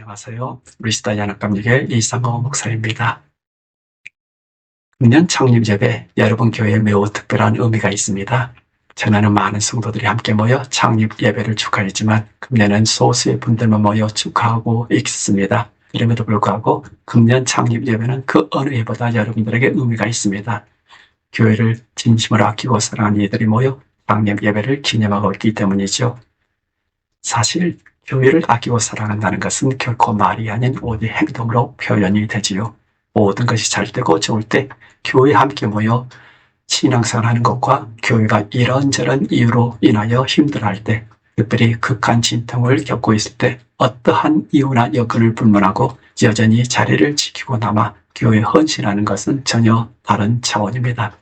안녕하세요. 우리시다 연합감리교회 이상호 목사입니다. 금년 창립 예배, 여러분 교회에 매우 특별한 의미가 있습니다. 전에는 많은 성도들이 함께 모여 창립 예배를 축하했지만 금년은 소수의 분들만 모여 축하하고 있습니다. 이름에도 불구하고 금년 창립 예배는 그 어느 예보다 여러분들에게 의미가 있습니다. 교회를 진심으로 아끼고 사랑하는 이들이 모여 창립 예배를 기념하고 있기 때문이죠. 사실 교회를 아끼고 사랑한다는 것은 결코 말이 아닌 오직 행동으로 표현이 되지요. 모든 것이 잘 되고 좋을 때 교회에 함께 모여 신앙생활하는 것과 교회가 이런저런 이유로 인하여 힘들어할 때, 특별히 극한 진통을 겪고 있을 때 어떠한 이유나 여건을 불문하고 여전히 자리를 지키고 남아 교회에 헌신하는 것은 전혀 다른 차원입니다.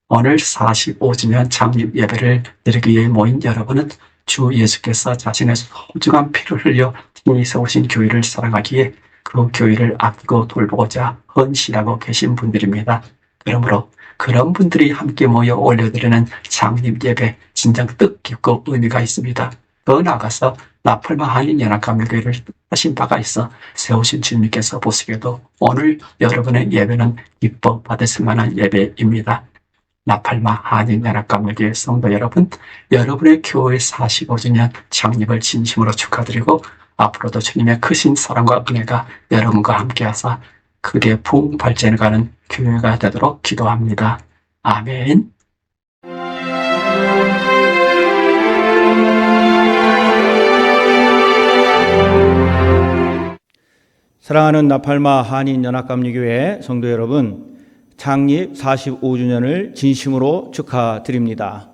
오늘 45주년 창립 예배를 드리기 위해 모인 여러분은 주 예수께서 자신의 소중한 피를 흘려 친히 세우신 교회를 사랑하기에 그 교회를 아끼고 돌보고자 헌신하고 계신 분들입니다. 그러므로 그런 분들이 함께 모여 올려드리는 창립 예배 진정 뜻깊고 의미가 있습니다. 더 나아가서 나팔마 한인연합감리교회를 뜻하신 바가 있어 세우신 주님께서 보시기에도 오늘 여러분의 예배는 기뻐 받으실 만한 예배입니다. 나팔마 한인연합감리교회 성도 여러분, 여러분의 교회 45주년 창립을 진심으로 축하드리고 앞으로도 주님의 크신 사랑과 은혜가 여러분과 함께하사 크게 부흥 발전해가는 교회가 되도록 기도합니다. 아멘. 사랑하는 나팔마 한인연합감리교회 성도 여러분, 창립 45주년을 진심으로 축하드립니다.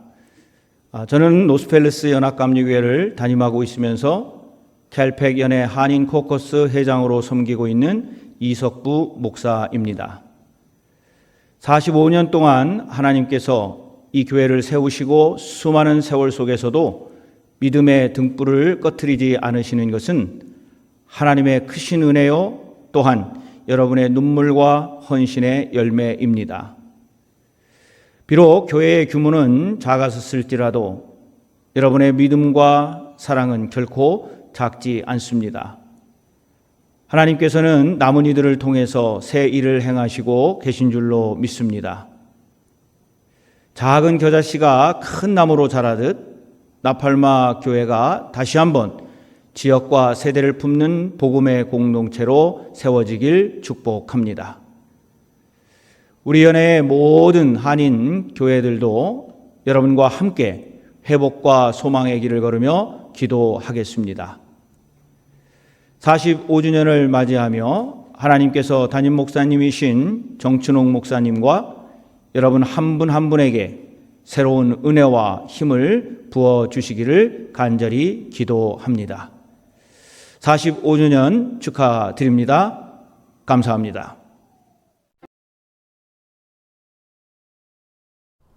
저는 노스펠레스 연합감리교회를 담임하고 있으면서 켈팩 연회 한인 코커스 회장으로 섬기고 있는 이석부 목사입니다. 45년 동안 하나님께서 이 교회를 세우시고 수많은 세월 속에서도 믿음의 등불을 꺼트리지 않으시는 것은 하나님의 크신 은혜요, 또한 여러분의 눈물과 헌신의 열매입니다. 비록 교회의 규모는 작았을지라도 여러분의 믿음과 사랑은 결코 작지 않습니다. 하나님께서는 남은 이들을 통해서 새 일을 행하시고 계신 줄로 믿습니다. 작은 겨자씨가 큰 나무로 자라듯 나팔마 교회가 다시 한번 지역과 세대를 품는 복음의 공동체로 세워지길 축복합니다. 우리 연회의 모든 한인 교회들도 여러분과 함께 회복과 소망의 길을 걸으며 기도하겠습니다. 45주년을 맞이하며 하나님께서 담임 목사님이신 정춘옥 목사님과 여러분 한 분 한 분에게 새로운 은혜와 힘을 부어주시기를 간절히 기도합니다. 45주년 축하드립니다. 감사합니다.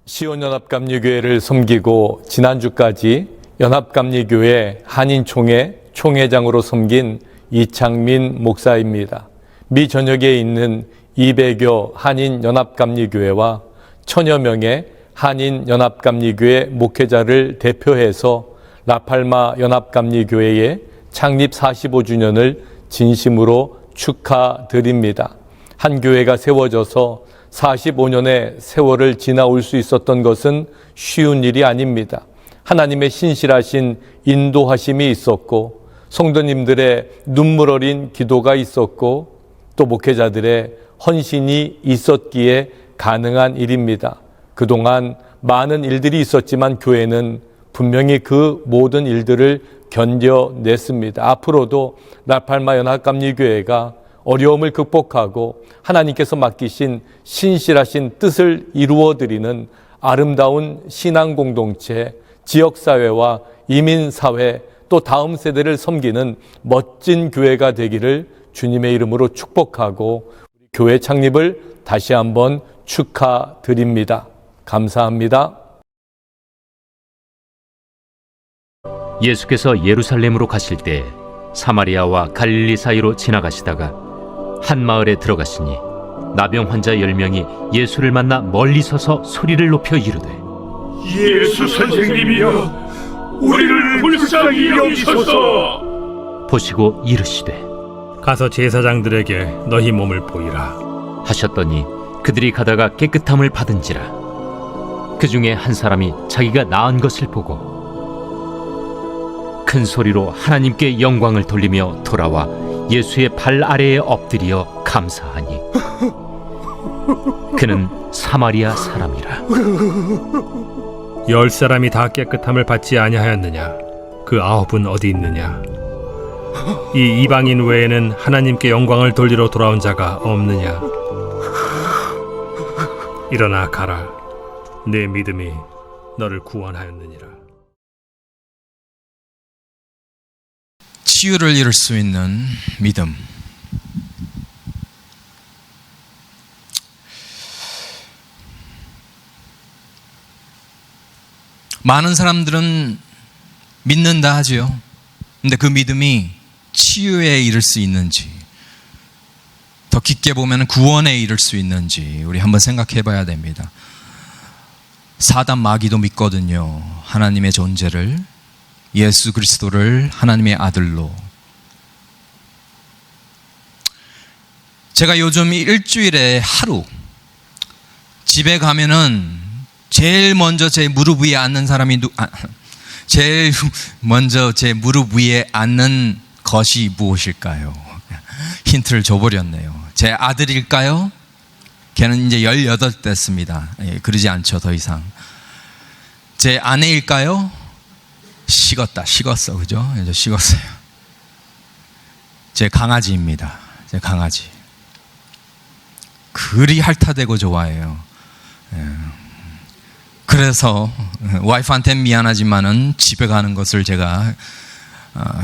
시온연합감리교회를 섬기고 지난주까지 연합감리교회 한인총회 총회장으로 섬긴 이창민 목사입니다. 미 전역에 있는 200여 한인연합감리교회와 1000여 명의 한인연합감리교회 목회자를 대표해서 라팔마 연합감리교회의 창립 45주년을 진심으로 축하드립니다. 한 교회가 세워져서 45년의 세월을 지나올 수 있었던 것은 쉬운 일이 아닙니다. 하나님의 신실하신 인도하심이 있었고 성도님들의 눈물 어린 기도가 있었고 또 목회자들의 헌신이 있었기에 가능한 일입니다. 그동안 많은 일들이 있었지만 교회는 분명히 그 모든 일들을 견뎌냈습니다. 앞으로도 라팔마 연합감리교회가 어려움을 극복하고 하나님께서 맡기신 신실하신 뜻을 이루어드리는 아름다운 신앙 공동체, 지역사회와 이민사회, 또 다음 세대를 섬기는 멋진 교회가 되기를 주님의 이름으로 축복하고 교회 창립을 다시 한번 축하드립니다. 감사합니다. 예수께서 예루살렘으로 가실 때 사마리아와 갈릴리 사이로 지나가시다가 한 마을에 들어가시니 나병 환자 10명이 예수를 만나 멀리 서서 소리를 높여 이르되 예수 선생님이여, 우리를 불쌍히 여기소서. 보시고 이르시되 가서 제사장들에게 너희 몸을 보이라. 하셨더니 그들이 가다가 깨끗함을 받은지라. 그 중에 한 사람이 자기가 나은 것을 보고 큰 소리로 하나님께 영광을 돌리며 돌아와 예수의 발 아래에 엎드려 감사하니 그는 사마리아 사람이라. 10사람이 다 깨끗함을 받지 아니하였느냐? 그 9은 어디 있느냐? 이 이방인 외에는 하나님께 영광을 돌리러 돌아온 자가 없느냐? 일어나 가라. 내 믿음이 너를 구원하였느니라. 치유를 이룰 수 있는 믿음. 많은 사람들은 믿는다 하죠. 근데 그 믿음이 치유에 이를 수 있는지, 더 깊게 보면 구원에 이를 수 있는지 우리 한번 생각해 봐야 됩니다. 사단 마귀도 믿거든요. 하나님의 존재를, 예수 그리스도를 하나님의 아들로. 제가 요즘 일주일에 하루 집에 가면은 제일 먼저 제 무릎 위에 앉는 사람이 제일 먼저 제 무릎 위에 앉는 것이 무엇일까요? 힌트를 줘버렸네요. 제 아들일까요? 걔는 이제 18 됐습니다. 그러지 않죠, 더 이상. 제 아내일까요? 식었어, 그죠? 이제 식었어요. 제 강아지입니다. 제 강아지. 그리 핥아대고 좋아해요. 그래서 와이프한테는 미안하지만은 집에 가는 것을 제가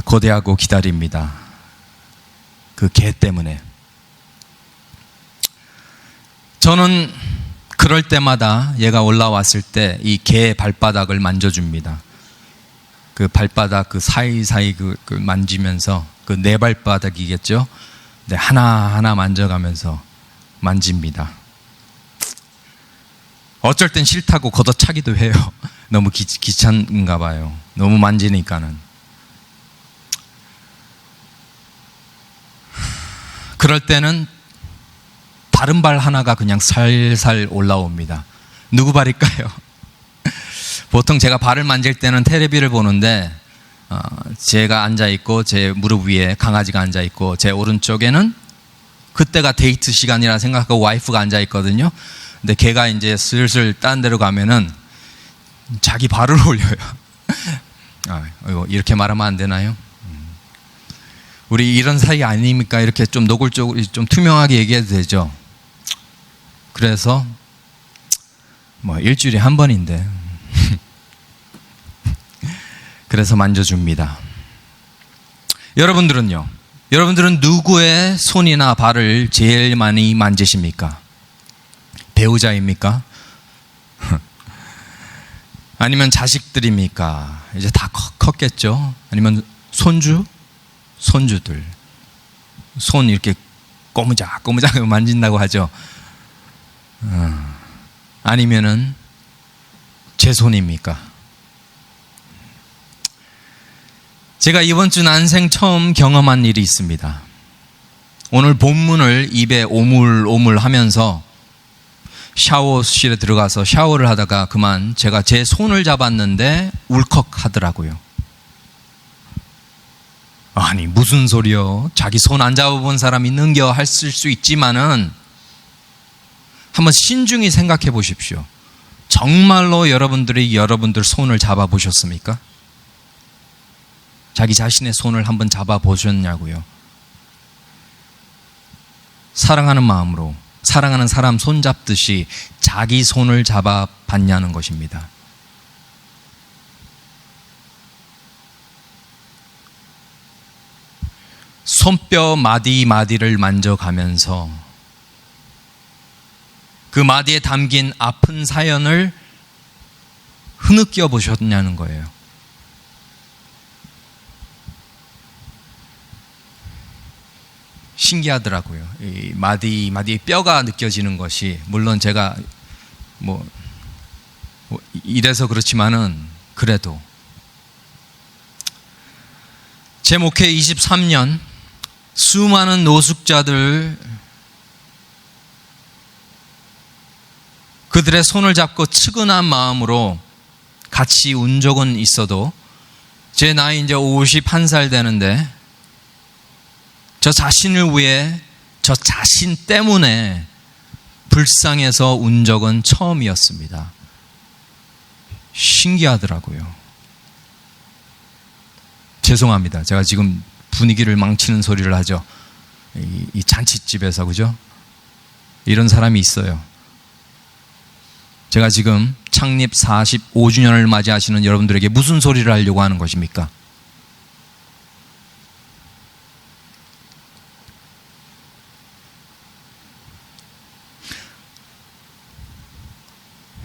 고대하고 기다립니다. 그 개 때문에. 저는 그럴 때마다 얘가 올라왔을 때 이 개의 발바닥을 만져줍니다. 그 발바닥 그 사이사이 그 만지면서 그 네 발바닥이겠죠? 네, 하나하나 만져가면서 만집니다. 어쩔 땐 싫다고 걷어차기도 해요. 너무 귀찮은가 봐요. 너무 만지니까는. 그럴 때는 다른 발 하나가 그냥 살살 올라옵니다. 누구 발일까요? 보통 제가 발을 만질 때는 테레비를 보는데 제가 앉아있고 제 무릎 위에 강아지가 앉아있고 제 오른쪽에는 그때가 데이트 시간이라 생각하고 와이프가 앉아있거든요. 근데 걔가 이제 슬슬 딴 데로 가면은 자기 발을 올려요. 이렇게 말하면 안 되나요? 우리 이런 사이 아닙니까? 이렇게 좀 노골적으로 좀 투명하게 얘기해도 되죠. 그래서 뭐 일주일에 한 번인데 그래서 만져줍니다. 여러분들은요? 여러분들은 누구의 손이나 발을 제일 많이 만지십니까? 배우자입니까? 아니면 자식들입니까? 이제 다 컸겠죠? 아니면 손주들. 손 이렇게 꼬무작 만진다고 하죠. 아니면은 제 손입니까? 제가 이번 주 난생 처음 경험한 일이 있습니다. 오늘 본문을 입에 오물오물 하면서 샤워실에 들어가서 샤워를 하다가 그만 제가 제 손을 잡았는데 울컥 하더라고요. 아니 무슨 소리요? 자기 손 안 잡아본 사람이 능겨 했을 수 있지만은 한번 신중히 생각해 보십시오. 정말로 여러분들이 여러분들 손을 잡아 보셨습니까? 자기 자신의 손을 한번 잡아 보셨냐고요? 사랑하는 마음으로 사랑하는 사람 손 잡듯이 자기 손을 잡아 봤냐는 것입니다. 손뼈 마디마디를 만져가면서 그 마디에 담긴 아픈 사연을 흐느껴 보셨냐는 거예요. 신기하더라고요. 이 마디에 뼈가 느껴지는 것이, 물론 제가 뭐 이래서 그렇지만은 그래도 제 목회 23년 수많은 노숙자들 그들의 손을 잡고 측은한 마음으로 같이 운 적은 있어도 제 나이 이제 51살 되는데 저 자신을 위해 저 자신 때문에 불쌍해서 운 적은 처음이었습니다. 신기하더라고요. 죄송합니다. 제가 지금 분위기를 망치는 소리를 하죠. 이 잔치집에서, 그죠? 이런 사람이 있어요. 제가 지금 창립 45주년을 맞이하시는 여러분들에게 무슨 소리를 하려고 하는 것입니까?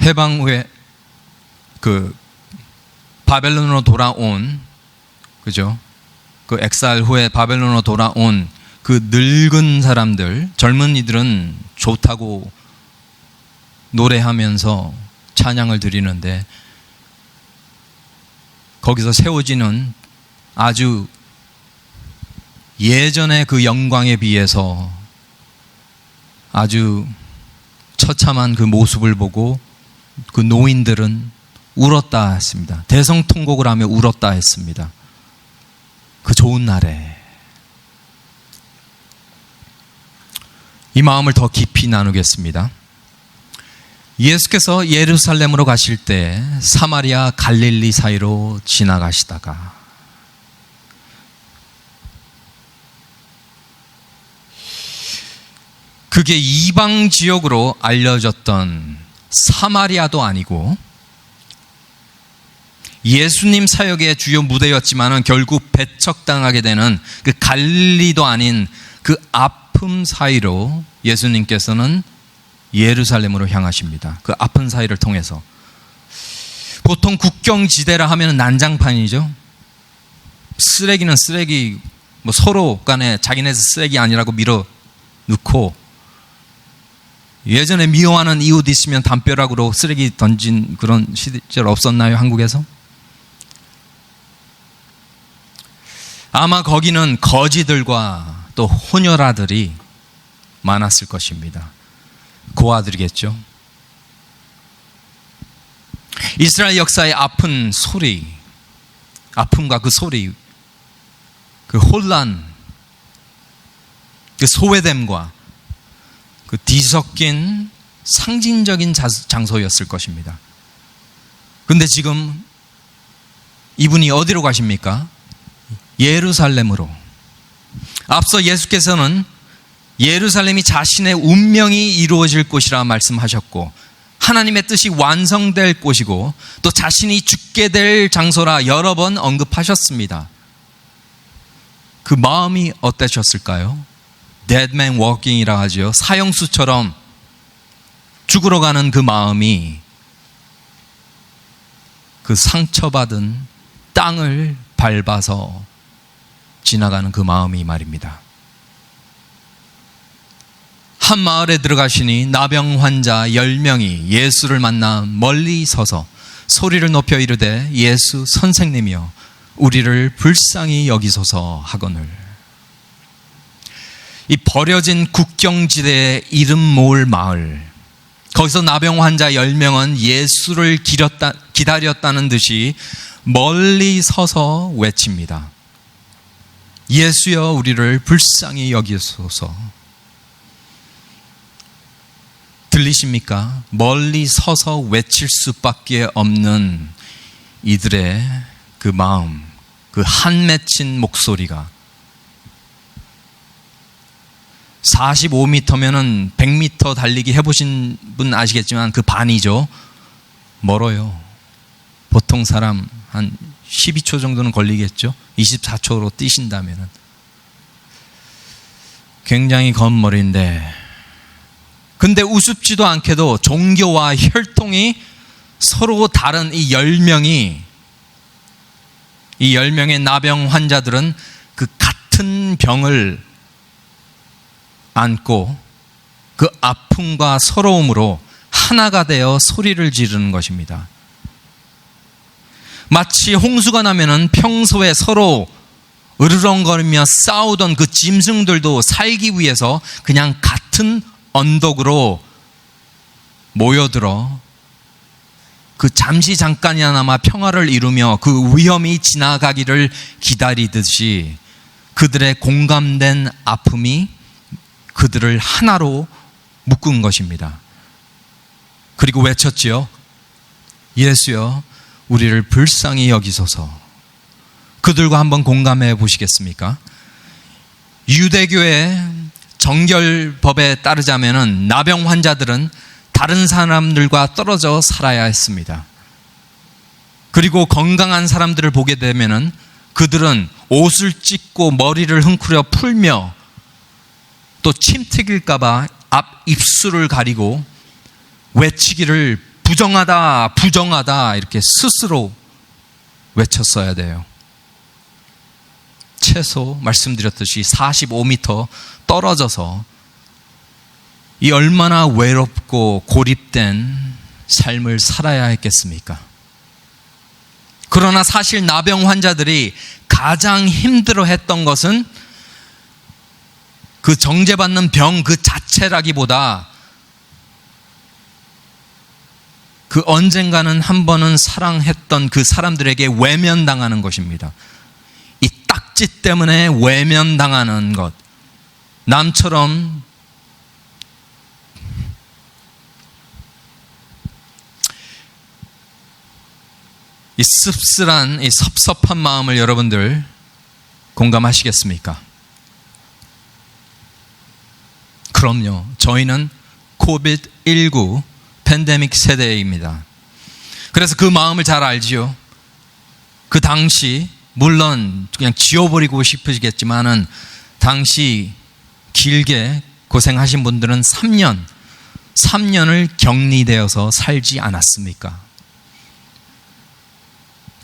해방 후에 그 바벨론으로 돌아온, 그죠? 그 엑살 후에 바벨론으로 돌아온 그 늙은 사람들, 젊은이들은 좋다고 노래하면서 찬양을 드리는데 거기서 세워지는 아주 예전의 그 영광에 비해서 아주 처참한 그 모습을 보고 그 노인들은 울었다 했습니다. 대성통곡을 하며 울었다 했습니다. 그 좋은 날에 이 마음을 더 깊이 나누겠습니다. 예수께서 예루살렘으로 가실 때 사마리아 갈릴리 사이로 지나가시다가 그게 이방 지역으로 알려졌던 사마리아도 아니고 예수님 사역의 주요 무대였지만은 결국 배척당하게 되는 그 갈릴리도 아닌 그 아픔 사이로 예수님께서는 예루살렘으로 향하십니다. 그 아픈 사이를 통해서. 보통 국경지대라 하면 난장판이죠. 쓰레기는 쓰레기, 뭐 서로 간에 자기네 쓰레기 아니라고 밀어 넣고, 예전에 미워하는 이웃 있으면 담벼락으로 쓰레기 던진 그런 시절 없었나요, 한국에서? 아마 거기는 거지들과 또 혼혈아들이 많았을 것입니다. 고아들이겠죠. 이스라엘 역사의 아픈 소리, 아픔과 그 소리, 그 혼란, 그 소외됨과 그 뒤섞인 상징적인 장소였을 것입니다. 그런데 지금 이분이 어디로 가십니까? 예루살렘으로. 앞서 예수께서는 예루살렘이 자신의 운명이 이루어질 곳이라 말씀하셨고 하나님의 뜻이 완성될 곳이고 또 자신이 죽게 될 장소라 여러 번 언급하셨습니다. 그 마음이 어떠셨을까요? Dead man walking이라 하죠. 사형수처럼 죽으러 가는 그 마음이 그 상처받은 땅을 밟아서 지나가는 그 마음이 말입니다. 한 마을에 들어가시니 나병 환자 10명이 예수를 만나 멀리 서서 소리를 높여 이르되 예수 선생님이여 우리를 불쌍히 여기소서 하거늘. 이 버려진 국경지대의 이름 모을 마을, 거기서 나병 환자 10명은 예수를 기다렸다는 듯이 멀리 서서 외칩니다. 예수여 우리를 불쌍히 여기소서. 들리십니까? 멀리 서서 외칠 수밖에 없는 이들의 그 마음, 그 한 맺힌 목소리가 45m면은 100m 달리기 해보신 분 아시겠지만 그 반이죠. 멀어요. 보통 사람 한 12초 정도는 걸리겠죠. 24초로 뛰신다면은 굉장히 먼 거리인데, 근데 우습지도 않게도 종교와 혈통이 서로 다른 이 10명의 나병 환자들은 그 같은 병을 안고 그 아픔과 서러움으로 하나가 되어 소리를 지르는 것입니다. 마치 홍수가 나면은 평소에 서로 으르렁거리며 싸우던 그 짐승들도 살기 위해서 그냥 같은 언덕으로 모여들어 그 잠시 잠깐이나마 평화를 이루며 그 위험이 지나가기를 기다리듯이 그들의 공감된 아픔이 그들을 하나로 묶은 것입니다. 그리고 외쳤지요. 예수여, 우리를 불쌍히 여기소서. 그들과 한번 공감해 보시겠습니까? 유대교의 정결법에 따르자면은 나병 환자들은 다른 사람들과 떨어져 살아야 했습니다. 그리고 건강한 사람들을 보게 되면은 그들은 옷을 찢고 머리를 흥쿠려 풀며 또 침 튀길까봐 앞 입술을 가리고 외치기를 부정하다, 부정하다 이렇게 스스로 외쳤어야 돼요. 최소 말씀드렸듯이 45m 떨어져서 이 얼마나 외롭고 고립된 삶을 살아야 했겠습니까? 그러나 사실 나병 환자들이 가장 힘들어했던 것은 그 정죄받는 병 그 자체라기보다 그 언젠가는 한 번은 사랑했던 그 사람들에게 외면당하는 것입니다. 이 딱지 때문에 외면당하는 것. 남처럼 이 씁쓸한, 이 섭섭한 마음을 여러분들 공감하시겠습니까? 그럼요. 저희는 코비드-19 팬데믹 세대입니다. 그래서 그 마음을 잘 알지요. 그 당시 물론 그냥 지워버리고 싶으시겠지만은 당시 길게 고생하신 분들은 3년을 격리되어서 살지 않았습니까?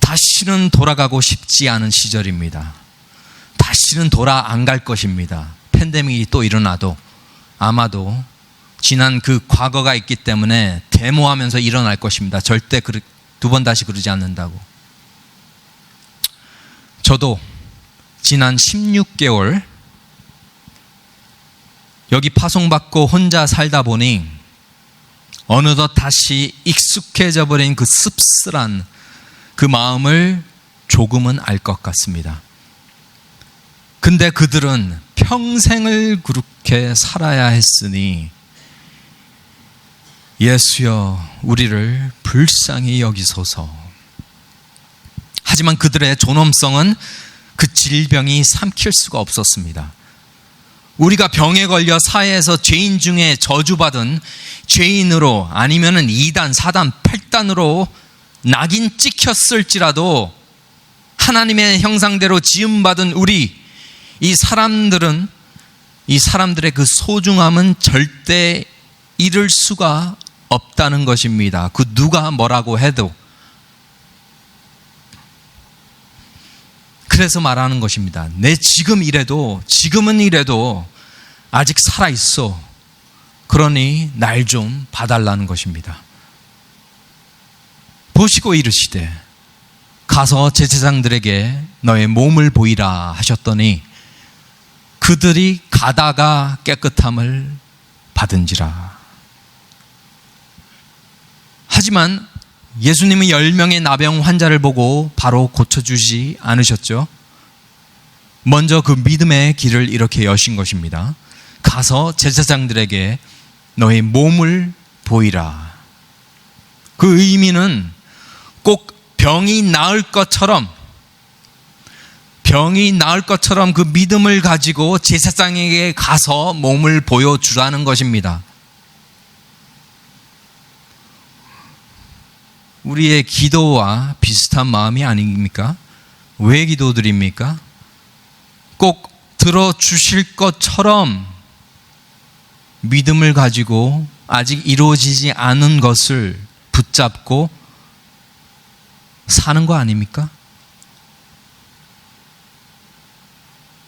다시는 돌아가고 싶지 않은 시절입니다. 다시는 돌아 안 갈 것입니다. 팬데믹이 또 일어나도 아마도 지난 그 과거가 있기 때문에 데모하면서 일어날 것입니다. 절대 두 번 다시 그러지 않는다고. 저도 지난 16개월 여기 파송받고 혼자 살다 보니 어느덧 다시 익숙해져 버린 그 씁쓸한 그 마음을 조금은 알 것 같습니다. 근데 그들은 평생을 그렇게 살아야 했으니 예수여 우리를 불쌍히 여기소서. 하지만 그들의 존엄성은 그 질병이 삼킬 수가 없었습니다. 우리가 병에 걸려 사회에서 죄인 중에 저주받은 죄인으로 아니면은 2단, 4단, 8단으로 낙인 찍혔을지라도 하나님의 형상대로 지음받은 우리 이 사람들의 그 소중함은 절대 잃을 수가 없다는 것입니다. 그 누가 뭐라고 해도. 그래서 말하는 것입니다. 내 지금은 이래도 아직 살아있어. 그러니 날 좀 봐달라는 것입니다. 보시고 이르시되 가서 제사장들에게 너의 몸을 보이라 하셨더니 그들이 가다가 깨끗함을 받은지라. 하지만 예수님은 10명의 나병 환자를 보고 바로 고쳐주지 않으셨죠. 먼저 그 믿음의 길을 이렇게 여신 것입니다. 가서 제사장들에게 너의 몸을 보이라. 그 의미는 꼭 병이 나을 것처럼 그 믿음을 가지고 제사장에게 가서 몸을 보여주라는 것입니다. 우리의 기도와 비슷한 마음이 아닙니까? 왜 기도드립니까? 꼭 들어주실 것처럼 믿음을 가지고 아직 이루어지지 않은 것을 붙잡고 사는 거 아닙니까?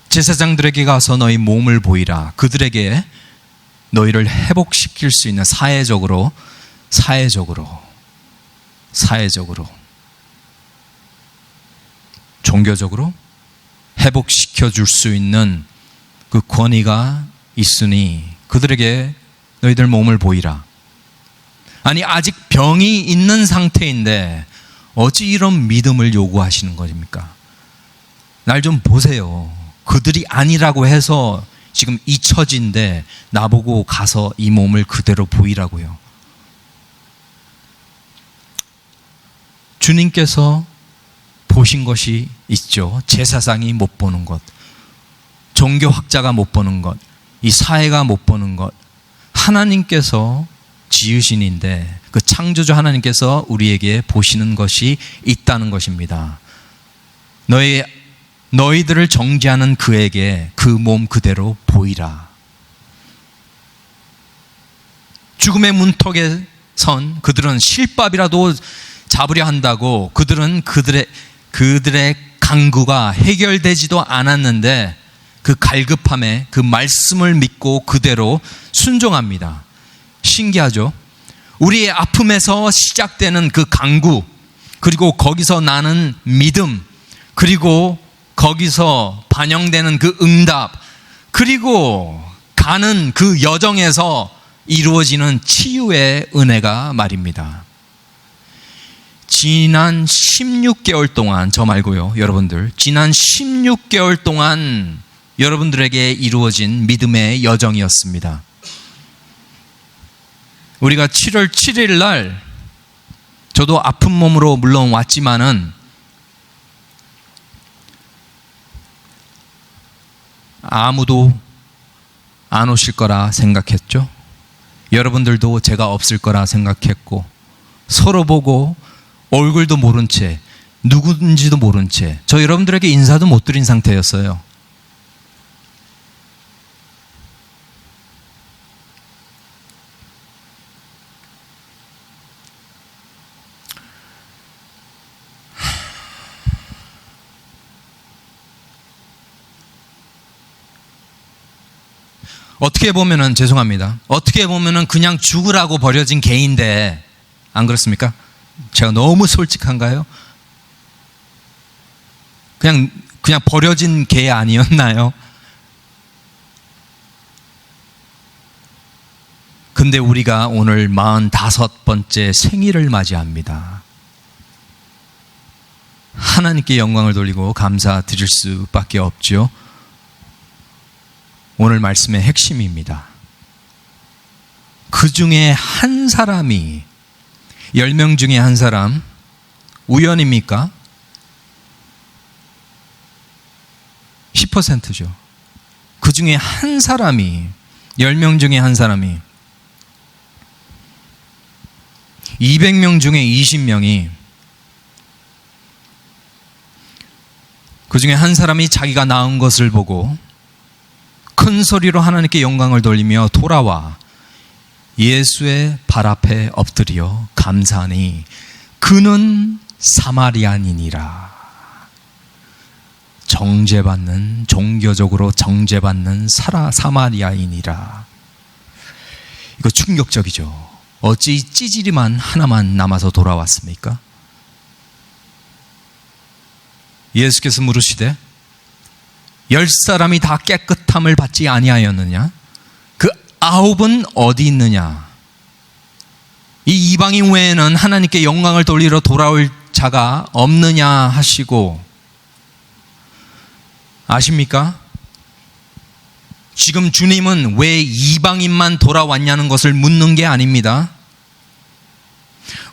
제사장들에게 가서 너희 몸을 보이라. 그들에게 너희를 회복시킬 수 있는 사회적으로 종교적으로 회복시켜 줄 수 있는 그 권위가 있으니 그들에게 너희들 몸을 보이라. 아니, 아직 병이 있는 상태인데 어찌 이런 믿음을 요구하시는 것입니까? 날 좀 보세요. 그들이 아니라고 해서 지금 잊혀진데 나보고 가서 이 몸을 그대로 보이라고요. 주님께서 보신 것이 있죠. 제사장이 못 보는 것, 종교학자가 못 보는 것, 이 사회가 못 보는 것. 하나님께서 지으신인데 그 창조주 하나님께서 우리에게 보시는 것이 있다는 것입니다. 너희들을 정죄하는 그에게 그 몸 그대로 보이라. 죽음의 문턱에 선 그들은 실밥이라도 잡으려 한다고 그들은 그들의 간구가 해결되지도 않았는데 그 갈급함에 그 말씀을 믿고 그대로 순종합니다. 신기하죠? 우리의 아픔에서 시작되는 그 간구, 그리고 거기서 나는 믿음, 그리고 거기서 반영되는 그 응답, 그리고 가는 그 여정에서 이루어지는 치유의 은혜가 말입니다. 지난 16개월 동안, 저 말고요, 여러분들, 지난 16개월 동안 여러분들에게 이루어진 믿음의 여정이었습니다. 우리가 7월 7일 날, 저도 아픈 몸으로 물론 왔지만은 아무도 안 오실 거라 생각했죠. 여러분들도 제가 없을 거라 생각했고, 서로 보고 얼굴도 모른 채, 누군지도 모른 채, 저 여러분들에게 인사도 못 드린 상태였어요. 어떻게 보면은, 죄송합니다, 어떻게 보면은 그냥 죽으라고 버려진 개인데, 안 그렇습니까? 제가 너무 솔직한가요? 그냥 버려진 개 아니었나요? 근데 우리가 오늘 45번째 생일을 맞이합니다. 하나님께 영광을 돌리고 감사드릴 수밖에 없죠. 오늘 말씀의 핵심입니다. 그 중에 한 사람이, 10명 중에 한 사람, 우연입니까? 10%죠. 그 중에 한 사람이, 10명 중에 한 사람이, 200명 중에 20명이, 그 중에 한 사람이 자기가 낳은 것을 보고 큰 소리로 하나님께 영광을 돌리며 돌아와 예수의 발 앞에 엎드려 감사하니 그는 사마리아인이라. 정죄받는, 종교적으로 정죄받는 사마리아인이라. 이거 충격적이죠. 어찌 찌질이만 하나만 남아서 돌아왔습니까? 예수께서 물으시되 10사람이 다 깨끗함을 받지 아니하였느냐? 그 9은 어디 있느냐? 이 이방인 외에는 하나님께 영광을 돌리러 돌아올 자가 없느냐 하시고, 아십니까? 지금 주님은 왜 이방인만 돌아왔냐는 것을 묻는 게 아닙니다.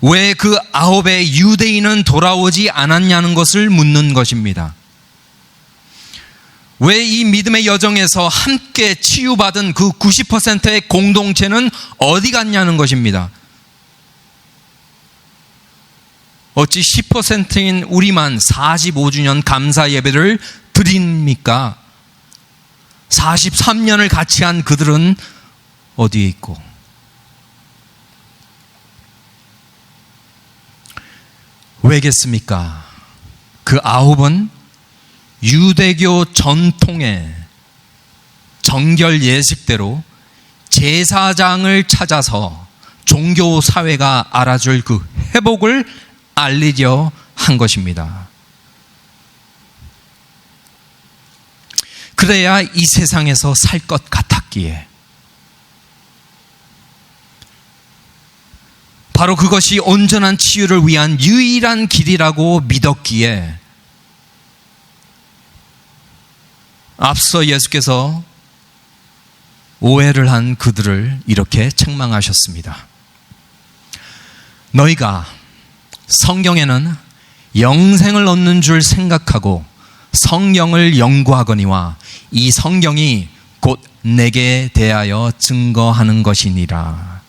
왜 그 9의 유대인은 돌아오지 않았냐는 것을 묻는 것입니다. 왜 이 믿음의 여정에서 함께 치유받은 그 90%의 공동체는 어디 갔냐는 것입니다. 어찌 10%인 우리만 45주년 감사 예배를 드립니까? 43년을 같이 한 그들은 어디에 있고? 왜겠습니까? 그 9은 유대교 전통의 정결 예식대로 제사장을 찾아서 종교 사회가 알아줄 그 회복을 알리려 한 것입니다. 그래야 이 세상에서 살 것 같았기에, 바로 그것이 온전한 치유를 위한 유일한 길이라고 믿었기에, 앞서 예수께서 오해를 한 그들을 이렇게 책망하셨습니다. 너희가 성경에는 영생을 얻는 줄 생각하고 성경을 연구하거니와 이 성경이 곧 내게 대하여 증거하는 것이니라.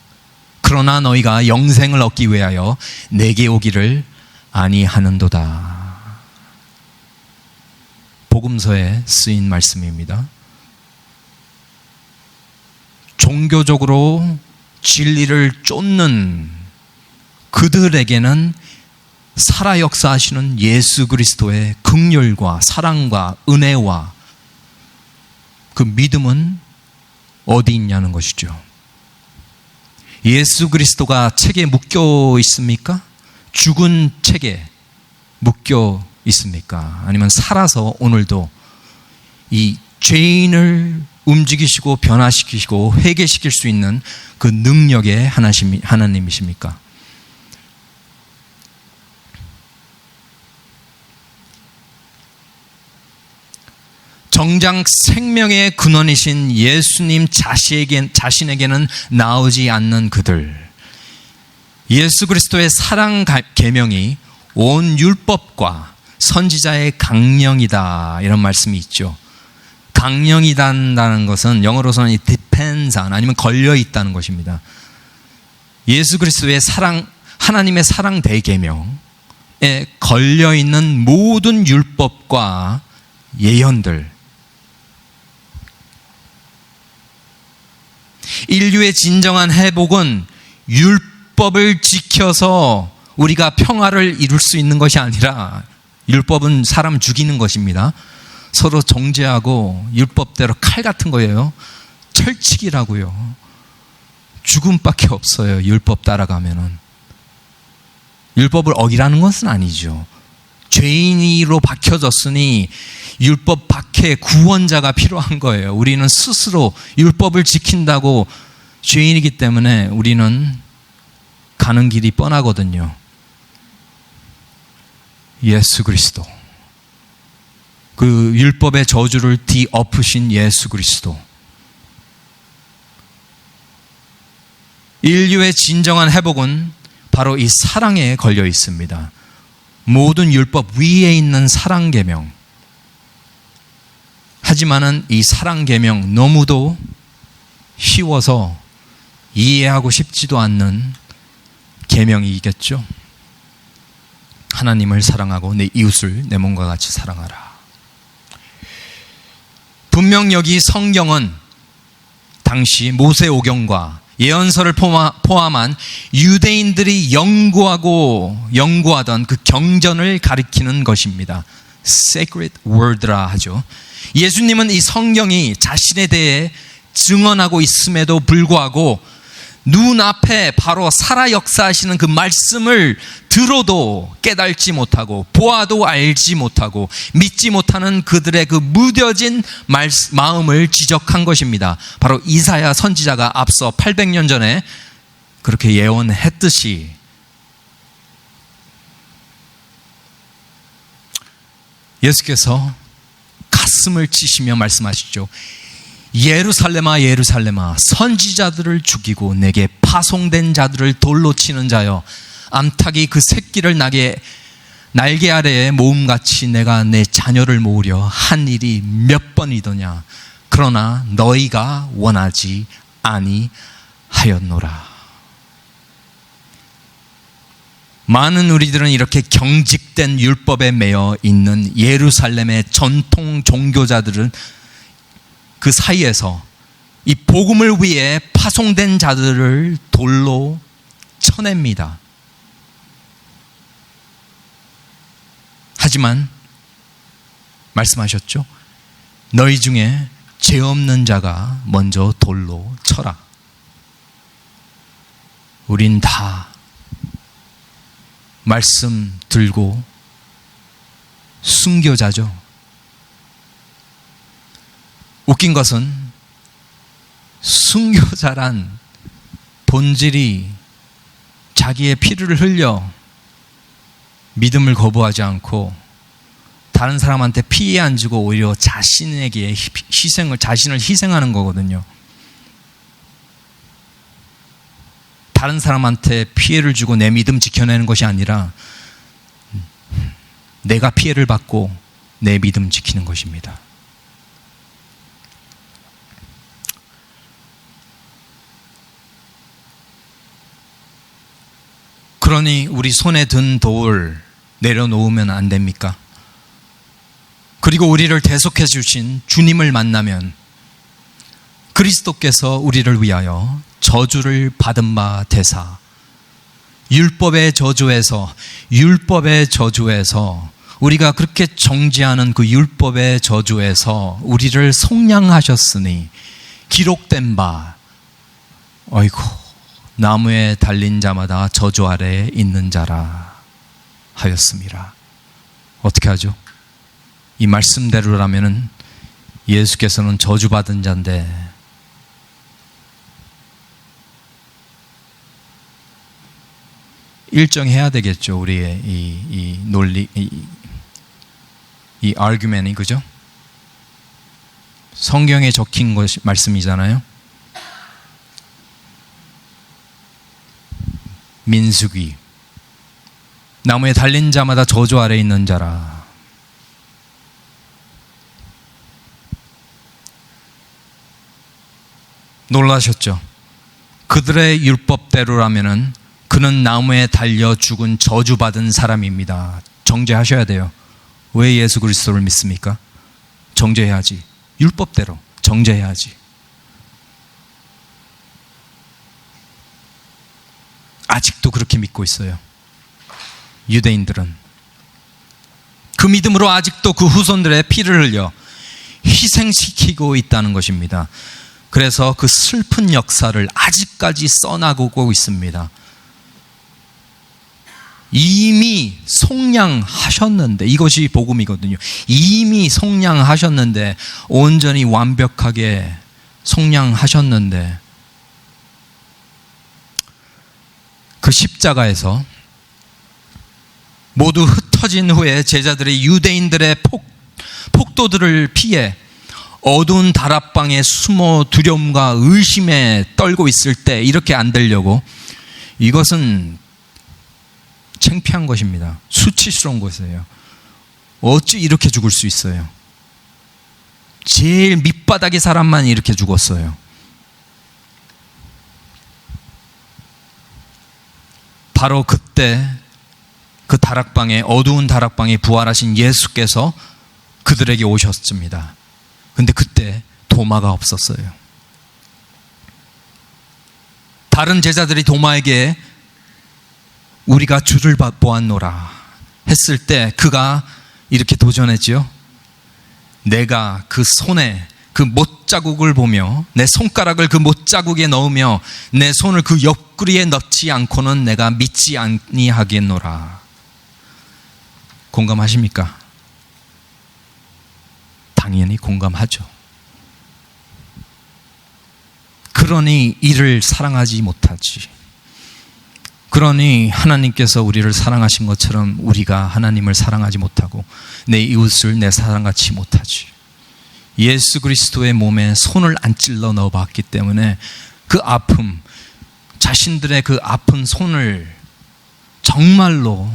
그러나 너희가 영생을 얻기 위하여 내게 오기를 아니하는도다. 복음서에 쓰인 말씀입니다. 종교적으로 진리를 쫓는 그들에게는 살아 역사하시는 예수 그리스도의 긍휼과 사랑과 은혜와 그 믿음은 어디 있냐는 것이죠. 예수 그리스도가 책에 묶여 있습니까? 죽은 책에 묶여 있습니까? 아니면 살아서 오늘도 이 죄인을 움직이시고 변화시키시고 회개시킬 수 있는 그 능력의 하나님이십니까? 정작 생명의 근원이신 예수님 자신에게는 나오지 않는 그들, 예수 그리스도의 사랑 계명이 온 율법과 선지자의 강령이다, 이런 말씀이 있죠. 강령이다는 것은 영어로서는 depends on, 아니면 걸려 있다는 것입니다. 예수 그리스도의 사랑, 하나님의 사랑 대계명에 걸려 있는 모든 율법과 예언들, 인류의 진정한 회복은 율법을 지켜서 우리가 평화를 이룰 수 있는 것이 아니라, 율법은 사람 죽이는 것입니다. 서로 정죄하고 율법대로 칼 같은 거예요. 철칙이라고요. 죽음밖에 없어요. 율법 따라가면은. 율법을 어기라는 것은 아니죠. 죄인으로 박혀졌으니 율법 밖에 구원자가 필요한 거예요. 우리는 스스로 율법을 지킨다고 죄인이기 때문에 우리는 가는 길이 뻔하거든요. 예수 그리스도, 그 율법의 저주를 뒤엎으신 예수 그리스도, 인류의 진정한 회복은 바로 이 사랑에 걸려 있습니다. 모든 율법 위에 있는 사랑 계명. 하지만은 이 사랑 계명 너무도 쉬워서 이해하고 싶지도 않는 계명이겠죠. 하나님을 사랑하고 내 이웃을 내 몸과 같이 사랑하라. 분명 여기 성경은 당시 모세오경과 예언서를 포함한 유대인들이 연구하던 그 경전을 가리키는 것입니다. Sacred Word라 하죠. 예수님은 이 성경이 자신에 대해 증언하고 있음에도 불구하고 눈앞에 바로 살아 역사하시는 그 말씀을 들어도 깨달지 못하고 보아도 알지 못하고 믿지 못하는 그들의 그 무뎌진 마음을 지적한 것입니다. 바로 이사야 선지자가 앞서 800년 전에 그렇게 예언했듯이 예수께서 가슴을 치시며 말씀하시죠. 예루살렘아 예루살렘아 선지자들을 죽이고 내게 파송된 자들을 돌로 치는 자여, 암탉이 그 새끼를 날개 아래에 모음같이 내가 내 자녀를 모으려 한 일이 몇 번이더냐. 그러나 너희가 원하지 아니하였노라. 많은 우리들은 이렇게 경직된 율법에 매여 있는 예루살렘의 전통 종교자들은 그 사이에서 이 복음을 위해 파송된 자들을 돌로 쳐냅니다. 하지만 말씀하셨죠. 너희 중에 죄 없는 자가 먼저 돌로 쳐라. 우린 다 말씀 들고 순교자죠. 웃긴 것은 순교자란 본질이 자기의 피를 흘려 믿음을 거부하지 않고 다른 사람한테 피해 안 주고 오히려 자신에게 자신을 희생하는 거거든요. 다른 사람한테 피해를 주고 내 믿음 지켜내는 것이 아니라 내가 피해를 받고 내 믿음 지키는 것입니다. 그러니 우리 손에 든 돌 내려놓으면 안 됩니까? 그리고 우리를 대속해 주신 주님을 만나면 그리스도께서 우리를 위하여 저주를 받은 바 되사 율법의 저주에서 우리가 그렇게 정죄하는 그 율법의 저주에서 우리를 속량하셨으니 기록된 바 어이구 나무에 달린 자마다 저주 아래에 있는 자라 하였습니다. 어떻게 하죠? 이 말씀대로라면은 예수께서는 저주받은 자인데 일정해야 되겠죠. 우리의 이 논리, 이 아르규멘이, 그죠? 성경에 적힌 것이 말씀이잖아요. 민수기 나무에 달린 자마다 저주 아래 있는 자라. 놀라셨죠? 그들의 율법대로라면은 그는 나무에 달려 죽은 저주받은 사람입니다. 정죄하셔야 돼요. 왜 예수 그리스도를 믿습니까? 정죄해야지. 율법대로 정죄해야지. 아직도 그렇게 믿고 있어요. 유대인들은 그 믿음으로 아직도 그 후손들의 피를 흘려 희생시키고 있다는 것입니다. 그래서 그 슬픈 역사를 아직까지 써나가고 있습니다. 이미 속량하셨는데, 이것이 복음이거든요. 이미 속량하셨는데, 온전히 완벽하게 속량하셨는데, 그 십자가에서 모두 흩어진 후에 제자들이 유대인들의 폭도들을 피해 어두운 다락방에 숨어 두려움과 의심에 떨고 있을 때 이렇게 안 되려고, 이것은 창피한 것입니다. 수치스러운 것이에요. 어찌 이렇게 죽을 수 있어요? 제일 밑바닥의 사람만 이렇게 죽었어요. 바로 그때 그 다락방에, 어두운 다락방에 부활하신 예수께서 그들에게 오셨습니다. 근데 그때 도마가 없었어요. 다른 제자들이 도마에게 우리가 주를 보았노라 했을 때 그가 이렇게 도전했지요. 내가 그 손에 그 못자국을 보며 내 손가락을 그 못자국에 넣으며 내 손을 그 옆구리에 넣지 않고는 내가 믿지 아니하겠노라. 공감하십니까? 당연히 공감하죠. 그러니 이를 사랑하지 못하지. 그러니 하나님께서 우리를 사랑하신 것처럼 우리가 하나님을 사랑하지 못하고 내 이웃을 내 사랑같이 못하지. 예수 그리스도의 몸에 손을 안 찔러 넣어봤기 때문에 그 아픔, 자신들의 그 아픈 손을 정말로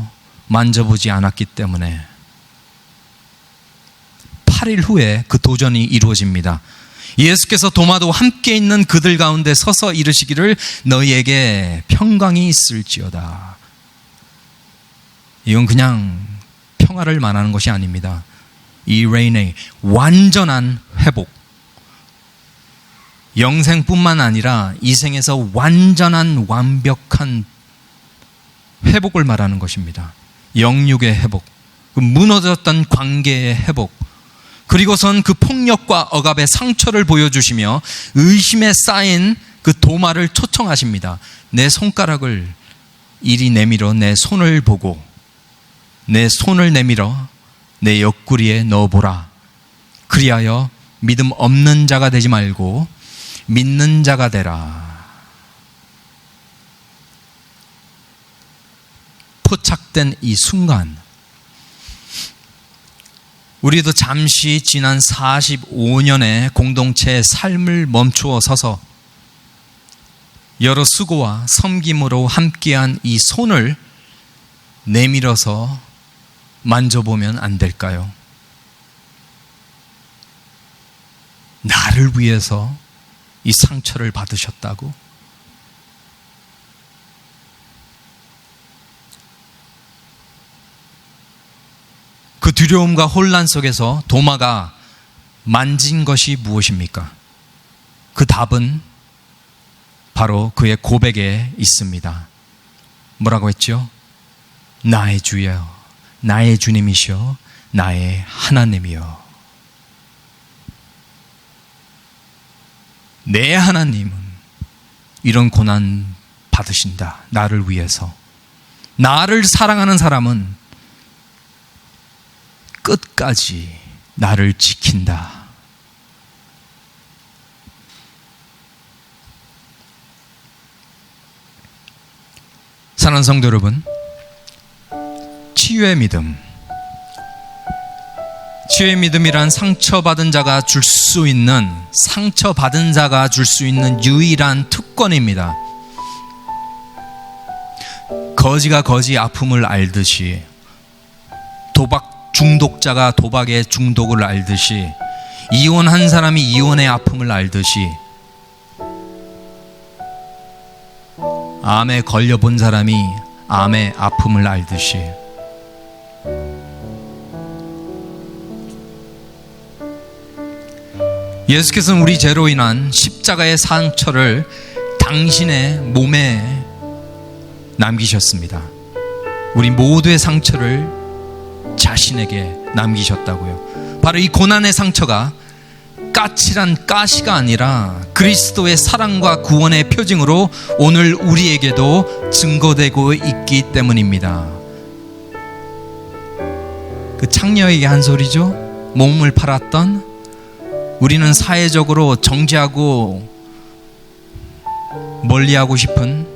만져보지 않았기 때문에 8일 후에 그 도전이 이루어집니다. 예수께서 도마도 함께 있는 그들 가운데 서서 이르시기를 너희에게 평강이 있을지어다. 이건 그냥 평화를 말하는 것이 아닙니다. 이 레인의 완전한 회복, 영생뿐만 아니라 이생에서 완전한 완벽한 회복을 말하는 것입니다. 영육의 회복, 그 무너졌던 관계의 회복, 그리고선 그 폭력과 억압의 상처를 보여주시며 의심에 쌓인 그 도마를 초청하십니다. 내 손가락을 이리 내밀어 내 손을 보고 내 손을 내밀어 내 옆구리에 넣어보라. 그리하여 믿음 없는 자가 되지 말고 믿는 자가 되라. 포착된 이 순간, 우리도 잠시 지난 45년의 공동체의 삶을 멈추어 서서 여러 수고와 섬김으로 함께한 이 손을 내밀어서 만져보면 안 될까요? 나를 위해서 이 상처를 받으셨다고? 그 두려움과 혼란 속에서 도마가 만진 것이 무엇입니까? 그 답은 바로 그의 고백에 있습니다. 뭐라고 했죠? 나의 주여, 나의 주님이시여, 나의 하나님이여. 내 하나님은 이런 고난 받으신다. 나를 위해서. 나를 사랑하는 사람은 끝까지 나를 지킨다. 사랑하는 성도 여러분, 치유의 믿음. 치유의 믿음이란 상처받은 자가 줄 수 있는, 상처받은 자가 줄 수 있는 유일한 특권입니다. 거지가 거지 아픔을 알듯이, 도박 중독자가 도박의 중독을 알듯이, 이혼한 사람이 이혼의 아픔을 알듯이, 암에 걸려본 사람이 암의 아픔을 알듯이, 예수께서는 우리 죄로 인한 십자가의 상처를 당신의 몸에 남기셨습니다. 우리 모두의 상처를 자신에게 남기셨다고요. 바로 이 고난의 상처가 까칠한 가시가 아니라 그리스도의 사랑과 구원의 표징으로 오늘 우리에게도 증거되고 있기 때문입니다. 그 창녀에게 한 소리죠. 몸을 팔았던, 우리는 사회적으로 정죄하고 멀리하고 싶은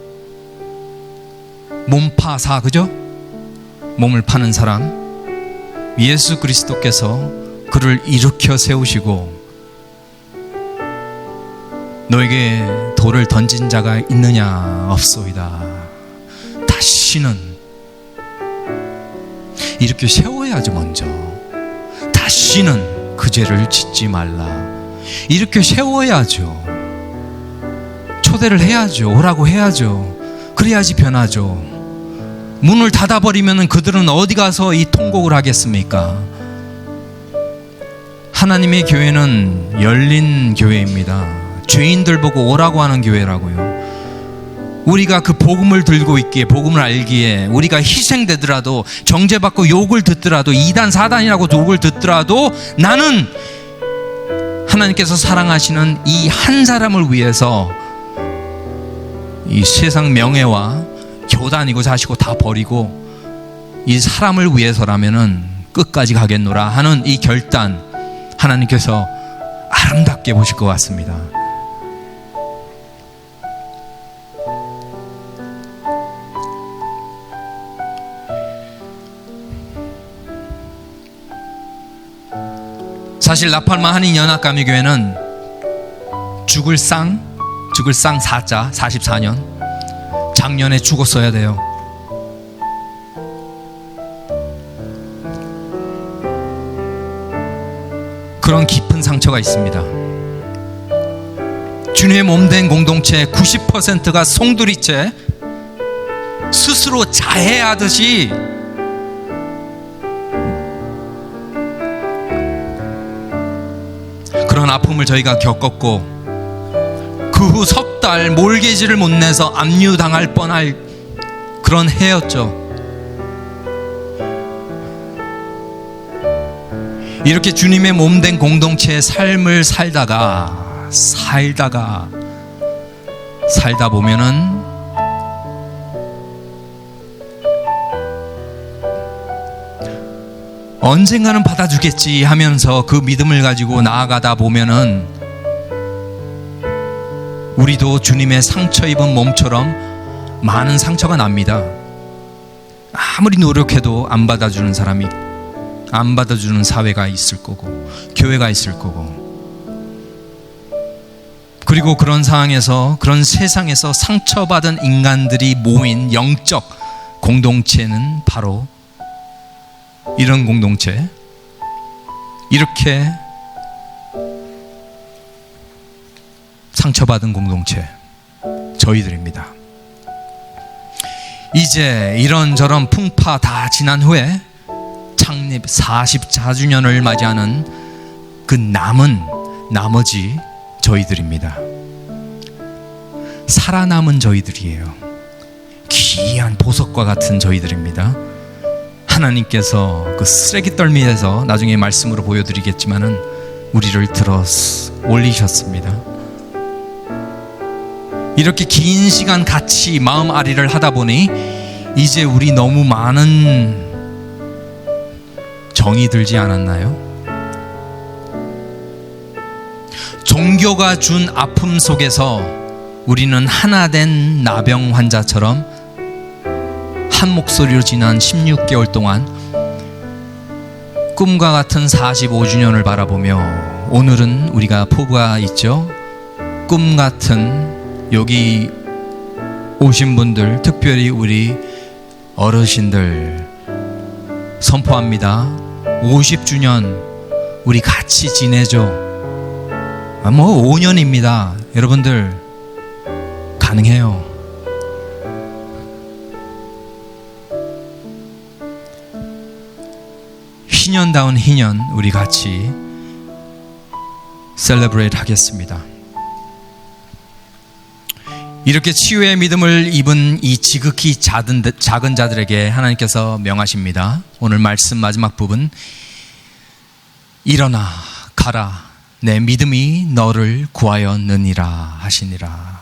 몸파사, 그죠? 몸을 파는 사람, 예수 그리스도께서 그를 일으켜 세우시고, 너에게 돌을 던진 자가 있느냐? 없소이다. 다시는, 이렇게 세워야죠. 먼저 다시는 그 죄를 짓지 말라. 이렇게 세워야죠. 초대를 해야죠. 오라고 해야죠. 그래야지 변하죠. 문을 닫아버리면 그들은 어디 가서 이 통곡을 하겠습니까? 하나님의 교회는 열린 교회입니다. 죄인들 보고 오라고 하는 교회라고요. 우리가 그 복음을 들고 있기에, 복음을 알기에, 우리가 희생되더라도, 정죄받고 욕을 듣더라도, 2단 4단이라고 욕을 듣더라도, 나는 하나님께서 사랑하시는 이 한 사람을 위해서 이 세상 명예와 교단이고 자시고 다 버리고 이 사람을 위해서라면은 끝까지 가겠노라 하는 이 결단, 하나님께서 아름답게 보실 것 같습니다. 사실 라팔마 한인연합감리교회는 죽을 상 4자 44년 작년에 죽었어야 돼요. 그런 깊은 상처가 있습니다. 주님의 몸된 공동체 90%가 송두리째 스스로 자해하듯이 그런 아픔을 저희가 겪었고, 그 후 석 달 몰개지를 못 내서 압류당할 뻔할 그런 해였죠. 이렇게 주님의 몸된 공동체의 삶을 살다 보면은 언젠가는 받아주겠지 하면서 그 믿음을 가지고 나아가다 보면은 우리도 주님의 상처 입은 몸처럼 많은 상처가 납니다. 아무리 노력해도 안 받아주는 사람이, 안 받아주는 사회가 있을 거고, 교회가 있을 거고, 그리고 그런 상황에서, 그런 세상에서 상처받은 인간들이 모인 영적 공동체는 바로 이런 공동체, 이렇게 상처받은 공동체, 저희들입니다. 이제 이런저런 풍파 다 지난 후에 창립 44주년을 맞이하는 그 남은 나머지 저희들입니다. 살아남은 저희들이에요. 귀한 보석과 같은 저희들입니다. 하나님께서 그 쓰레기 떨미에서 나중에 말씀으로 보여드리겠지만은 우리를 들어 올리셨습니다. 이렇게 긴 시간 같이 마음 아리를 하다 보니 이제 우리 너무 많은 정이 들지 않았나요? 종교가 준 아픔 속에서 우리는 하나 된 나병 환자처럼 한 목소리로 지난 16개월 동안 꿈과 같은 45주년을 바라보며, 오늘은 우리가 포부가 있죠. 꿈 같은, 여기 오신 분들, 특별히 우리 어르신들 선포합니다. 50주년 우리 같이 지내죠. 뭐 5년입니다. 여러분들 가능해요. 희년다운 희년 우리 같이 셀레브레이트 하겠습니다. 이렇게 치유의 믿음을 입은 이 지극히 작은 자들에게 하나님께서 명하십니다. 오늘 말씀 마지막 부분, 일어나 가라, 내 믿음이 너를 구하였느니라 하시니라.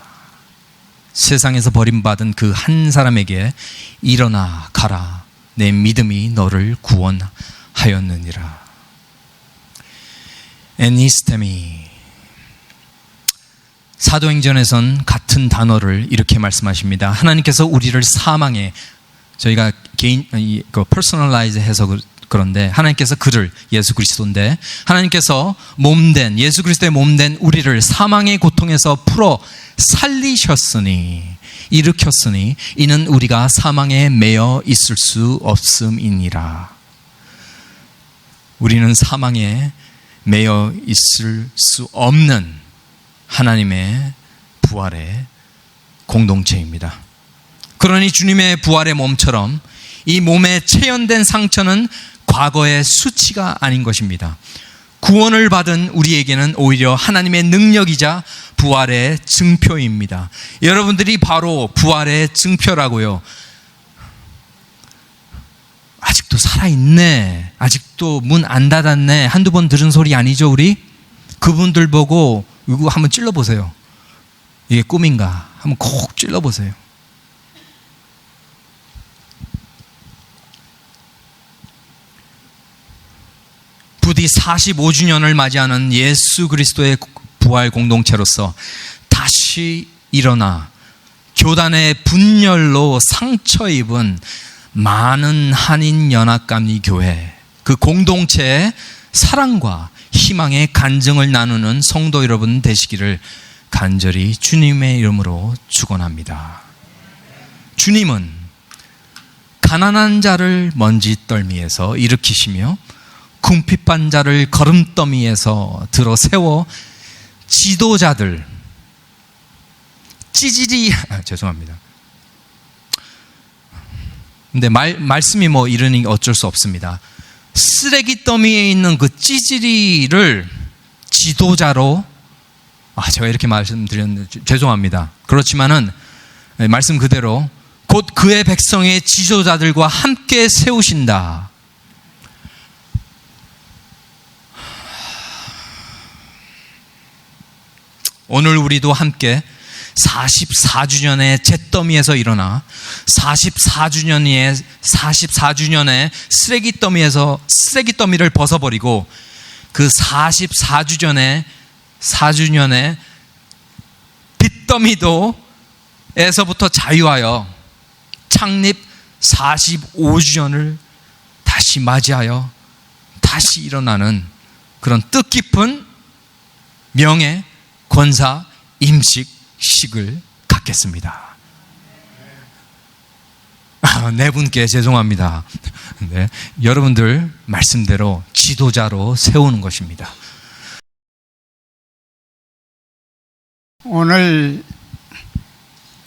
세상에서 버림받은 그 한 사람에게 일어나 가라, 내 믿음이 너를 구원하였느니라. 에니스테미. 사도행전에선 같은 단어를 이렇게 말씀하십니다. 하나님께서 우리를 사망에, 저희가 개인 퍼스널라이즈 해서 그런데 하나님께서 그를, 예수 그리스도인데 하나님께서 몸된, 예수 그리스도의 몸된 우리를 사망의 고통에서 풀어 살리셨으니, 일으켰으니 이는 우리가 사망에 매여 있을 수 없음이니라. 우리는 사망에 매여 있을 수 없는 하나님의 부활의 공동체입니다. 그러니 주님의 부활의 몸처럼 이 몸에 체현된 상처는 과거의 수치가 아닌 것입니다. 구원을 받은 우리에게는 오히려 하나님의 능력이자 부활의 증표입니다. 여러분들이 바로 부활의 증표라고요. 아직도 살아있네, 아직도 문 안 닫았네, 한두 번 들은 소리 아니죠. 우리 그분들 보고 이거 한번 찔러보세요. 이게 꿈인가 한번 콕 찔러보세요. 부디 45주년을 맞이하는 예수 그리스도의 부활 공동체로서 다시 일어나 교단의 분열로 상처 입은 많은 한인연합감리교회, 그 공동체의 사랑과 희망의 간증을 나누는 성도 여러분 되시기를 간절히 주님의 이름으로 축원합니다. 주님은 가난한 자를 먼지떨미에서 일으키시며 궁핍한 자를 거름더미에서 들어 세워 지도자들, 죄송합니다. 근데 말씀이 뭐 이러니 어쩔 수 없습니다. 쓰레기 더미에 있는 그 찌질이를 지도자로, 제가 이렇게 말씀드렸는데 죄송합니다. 그렇지만은 말씀 그대로 곧 그의 백성의 지도자들과 함께 세우신다. 오늘 우리도 함께 44주년의 잿더미에서 일어나 44주년에 쓰레기더미를 벗어버리고 그 44주년의 빚더미에서부터 자유하여 창립 45주년을 다시 맞이하여 다시 일어나는 그런 뜻깊은 명예, 권사, 임식식을 갖겠습니다. 네 분께 죄송합니다. 네, 여러분들 말씀대로 지도자로 세우는 것입니다. 오늘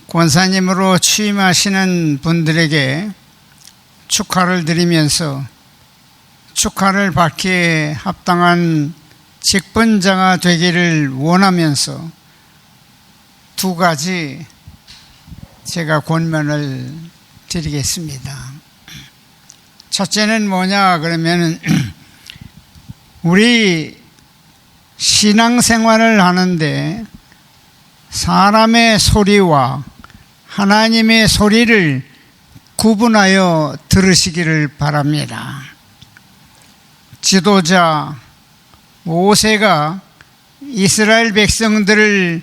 권사님으로 취임하시는 분들에게 축하를 드리면서 축하를 받기에 합당한 직분자가 되기를 원하면서 두 가지 제가 권면을 드리겠습니다. 첫째는 뭐냐 그러면 우리 신앙생활을 하는데 사람의 소리와 하나님의 소리를 구분하여 들으시기를 바랍니다. 지도자 모세가 이스라엘 백성들을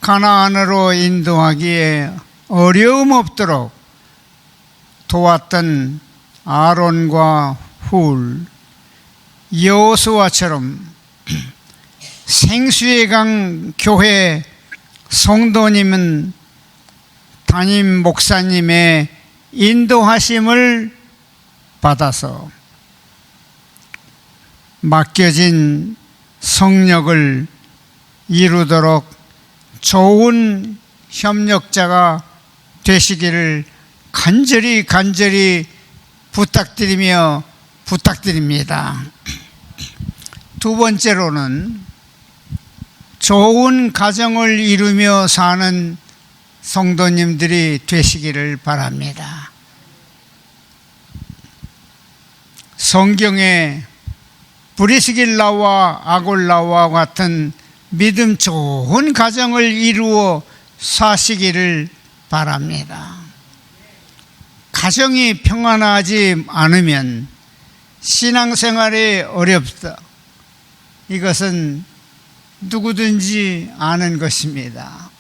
가나안으로 인도하기에 어려움 없도록 도왔던 아론과 훌, 여호수아처럼 생수의 강 교회 성도님은 담임 목사님의 인도하심을 받아서 맡겨진 성역을 이루도록 좋은 협력자가 되시기를 간절히 부탁드립니다. 두 번째로는 좋은 가정을 이루며 사는 성도님들이 되시기를 바랍니다. 성경에 브리스길라와 아골라와 같은 믿음 좋은 가정을 이루어 사시기를 바랍니다. 가정이 평안하지 않으면 신앙생활이 어렵다. 이것은 누구든지 아는 것입니다.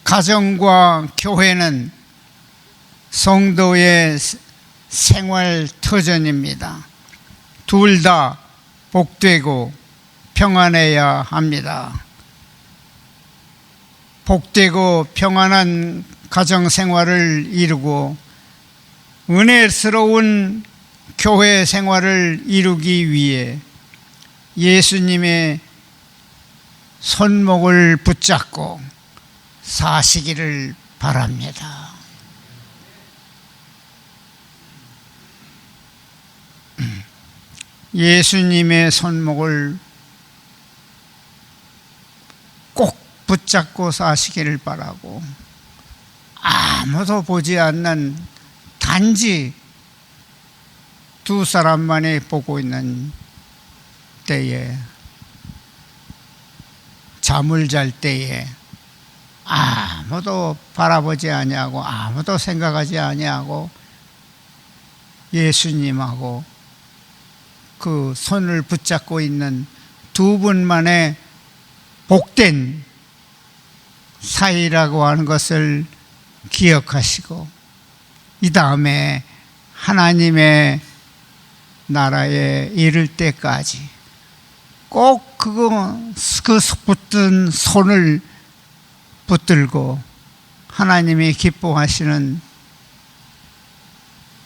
가정과 교회는 성도의 생활 터전입니다. 둘 다 복되고 평안해야 합니다. 복되고 평안한 가정 생활을 이루고 은혜스러운 교회 생활을 이루기 위해 예수님의 손목을 붙잡고 사시기를 바랍니다. 예수님의 손목을 꼭 붙잡고 사시기를 바라고, 아무도 보지 않는 단지 두 사람만이 보고 있는 때에, 잠을 잘 때에 아무도 바라보지 아니하고 아무도 생각하지 아니하고 예수님하고 그 손을 붙잡고 있는 두 분만의 복된 사이라고 하는 것을 기억하시고, 이 다음에 하나님의 나라에 이를 때까지 꼭 그 붙든 손을 붙들고 하나님이 기뻐하시는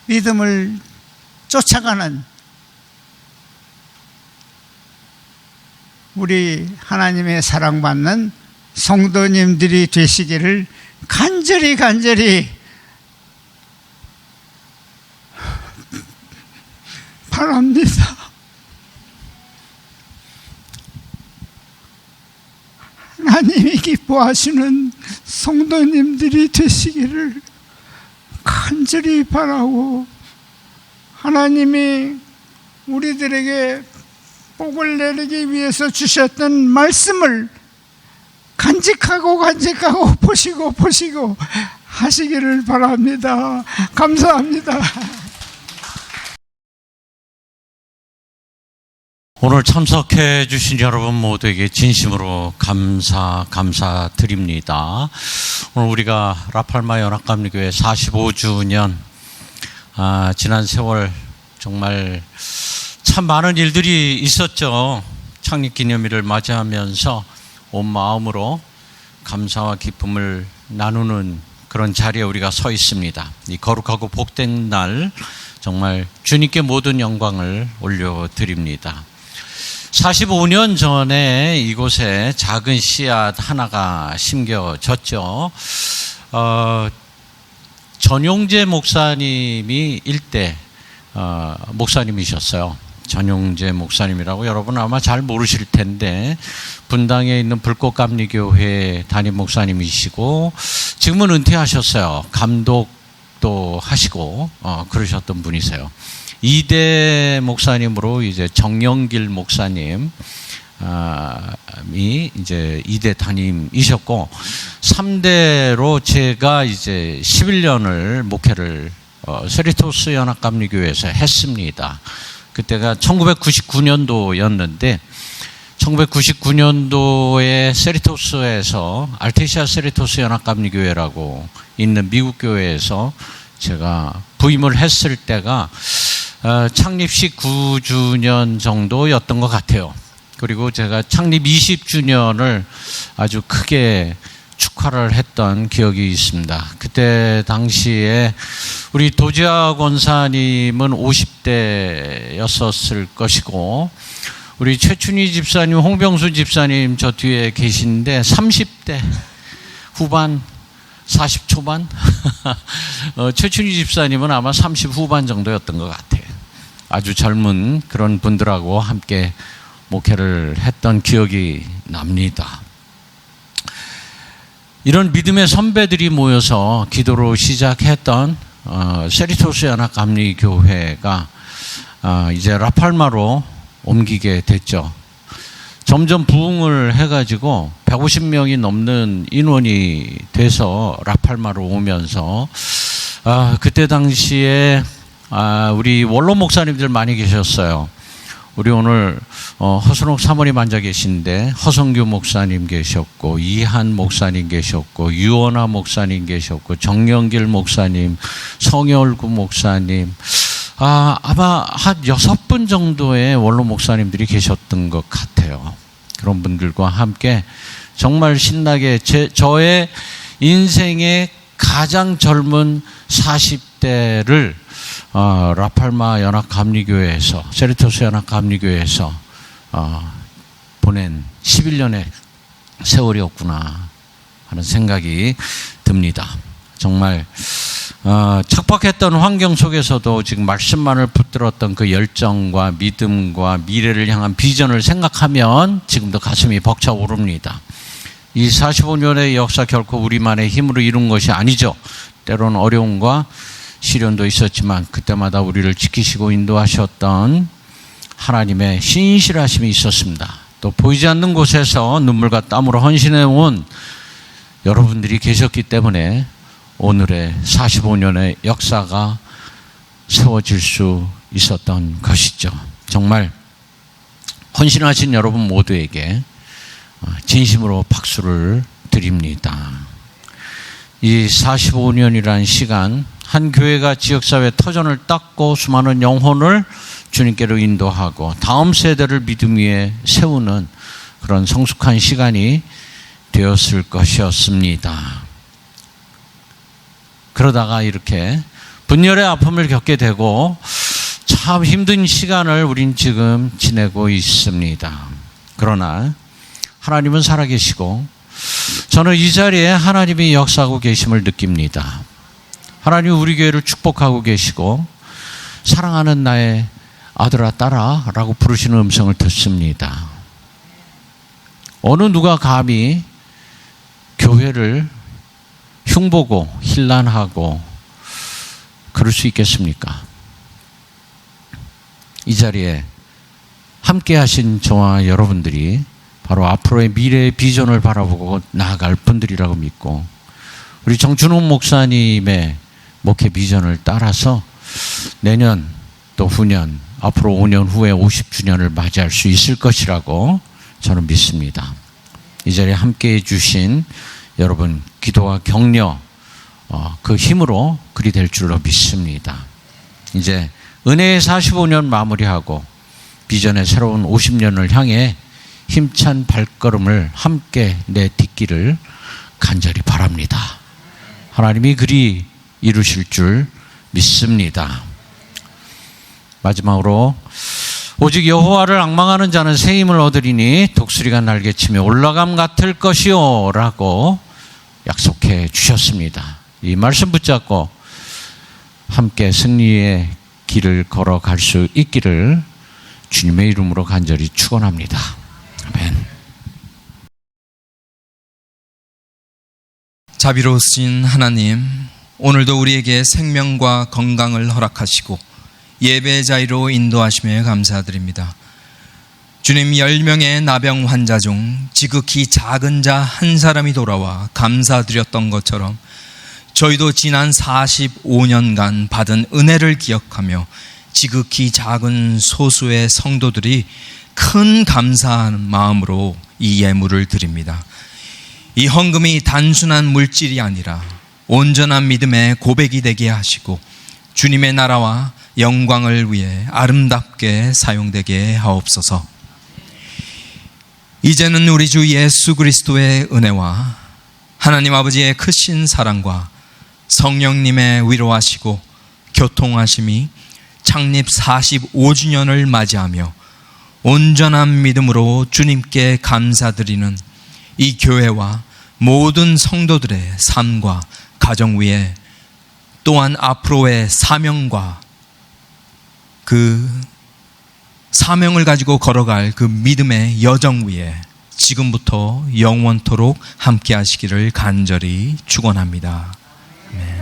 믿음을 쫓아가는 우리 하나님의 사랑받는 성도님들이 되시기를 간절히 바랍니다. 하나님이 기뻐하시는 성도님들이 되시기를 간절히 바라고, 하나님이 우리들에게 복을 내리기 위해서 주셨던 말씀을 간직하고 보시고 하시기를 바랍니다. 감사합니다. 오늘 참석해 주신 여러분 모두에게 진심으로 감사드립니다. 오늘 우리가 라팔마 연합감리교회 45주년, 지난 세월 정말 참 많은 일들이 있었죠. 창립기념일을 맞이하면서 온 마음으로 감사와 기쁨을 나누는 그런 자리에 우리가 서 있습니다. 이 거룩하고 복된 날 정말 주님께 모든 영광을 올려드립니다. 45년 전에 이곳에 작은 씨앗 하나가 심겨졌죠. 전용재 목사님이 일대 목사님이셨어요. 전용재 목사님이라고 여러분 아마 잘 모르실 텐데 분당에 있는 불꽃감리교회 담임 목사님이시고 지금은 은퇴하셨어요. 감독도 하시고 그러셨던 분이세요. 2대 목사님으로 이제 정영길 목사님이 이제 2대 담임이셨고 3대로 제가 이제 11년을 목회를 세리토스 연합감리교회에서 했습니다. 그때가 1999년도였는데 1999년도에 세리토스에서 알테시아 세리토스 연합감리교회라고 있는 미국 교회에서 제가 부임을 했을 때가 창립 19주년 정도였던 것 같아요. 그리고 제가 창립 20주년을 아주 크게 축하를 했던 기억이 있습니다. 그때 당시에 우리 도지아 권사님은 50대였었을 것이고 우리 최춘희 집사님, 홍병수 집사님 저 뒤에 계신데 30대 후반, 40 초반? 최춘희 집사님은 아마 30 후반 정도였던 것 같아요. 아주 젊은 그런 분들하고 함께 목회를 했던 기억이 납니다. 이런 믿음의 선배들이 모여서 기도로 시작했던 세리토스 연합감리교회가 이제 라팔마로 옮기게 됐죠. 점점 부흥을 해가지고 150명이 넘는 인원이 돼서 라팔마로 오면서 그때 당시에 우리 원로 목사님들 많이 계셨어요. 우리 오늘 허순옥 사모님 앉아 계신데 허성규 목사님 계셨고 이한 목사님 계셨고 유원아 목사님 계셨고 정영길 목사님, 성열구 목사님 아마 한 6분 정도의 원로 목사님들이 계셨던 것 같아요. 그런 분들과 함께 정말 신나게 저의 인생의 가장 젊은 40대를 라팔마 연합감리교회에서 세리토스 연합감리교회에서 보낸 11년의 세월이었구나 하는 생각이 듭니다. 정말 척박했던 환경 속에서도 지금 말씀만을 붙들었던 그 열정과 믿음과 미래를 향한 비전을 생각하면 지금도 가슴이 벅차오릅니다. 이 45년의 역사 결코 우리만의 힘으로 이룬 것이 아니죠. 때로는 어려움과 시련도 있었지만 그때마다 우리를 지키시고 인도하셨던 하나님의 신실하심이 있었습니다. 또 보이지 않는 곳에서 눈물과 땀으로 헌신해 온 여러분들이 계셨기 때문에 오늘의 45년의 역사가 세워질 수 있었던 것이죠. 정말 헌신하신 여러분 모두에게 진심으로 박수를 드립니다. 이 45년이라는 시간, 한 교회가 지역사회 터전을 닦고 수많은 영혼을 주님께로 인도하고 다음 세대를 믿음 위에 세우는 그런 성숙한 시간이 되었을 것이었습니다. 그러다가 이렇게 분열의 아픔을 겪게 되고 참 힘든 시간을 우린 지금 지내고 있습니다. 그러나 하나님은 살아계시고 저는 이 자리에 하나님이 역사하고 계심을 느낍니다. 하나님 우리 교회를 축복하고 계시고 사랑하는 나의 아들아 딸아 라고 부르시는 음성을 듣습니다. 어느 누가 감히 교회를 흉보고 힐난하고 그럴 수 있겠습니까? 이 자리에 함께 하신 저와 여러분들이 바로 앞으로의 미래의 비전을 바라보고 나아갈 분들이라고 믿고, 우리 정춘홍 목사님의 목회 비전을 따라서 내년 또 후년, 앞으로 5년 후에 50주년을 맞이할 수 있을 것이라고 저는 믿습니다. 이 자리에 함께해 주신 여러분 기도와 격려, 그 힘으로 그리 될 줄로 믿습니다. 이제 은혜의 45년 마무리하고 비전의 새로운 50년을 향해 힘찬 발걸음을 함께 내딛기를 간절히 바랍니다. 하나님이 그리 이루실 줄 믿습니다. 마지막으로 오직 여호와를 앙망하는 자는 새 힘을 얻으리니 독수리가 날개치며 올라감 같을 것이요 라고 약속해 주셨습니다. 이 말씀 붙잡고 함께 승리의 길을 걸어갈 수 있기를 주님의 이름으로 간절히 축원합니다. 아멘. 자비로우신 하나님, 오늘도 우리에게 생명과 건강을 허락하시고 예배의 자리로 인도하심에 감사드립니다. 주님, 10명의 나병 환자 중 지극히 작은 자 한 사람이 돌아와 감사드렸던 것처럼 저희도 지난 45년간 받은 은혜를 기억하며 지극히 작은 소수의 성도들이 큰 감사한 마음으로 이 예물을 드립니다. 이 헌금이 단순한 물질이 아니라 온전한 믿음의 고백이 되게 하시고 주님의 나라와 영광을 위해 아름답게 사용되게 하옵소서. 이제는 우리 주 예수 그리스도의 은혜와 하나님 아버지의 크신 사랑과 성령님의 위로하시고 교통하심이 창립 45주년을 맞이하며 온전한 믿음으로 주님께 감사드리는 이 교회와 모든 성도들의 삶과 가정 위에, 또한 앞으로의 사명과 그 사명을 가지고 걸어갈 그 믿음의 여정 위에 지금부터 영원토록 함께 하시기를 간절히 축원합니다. 아멘.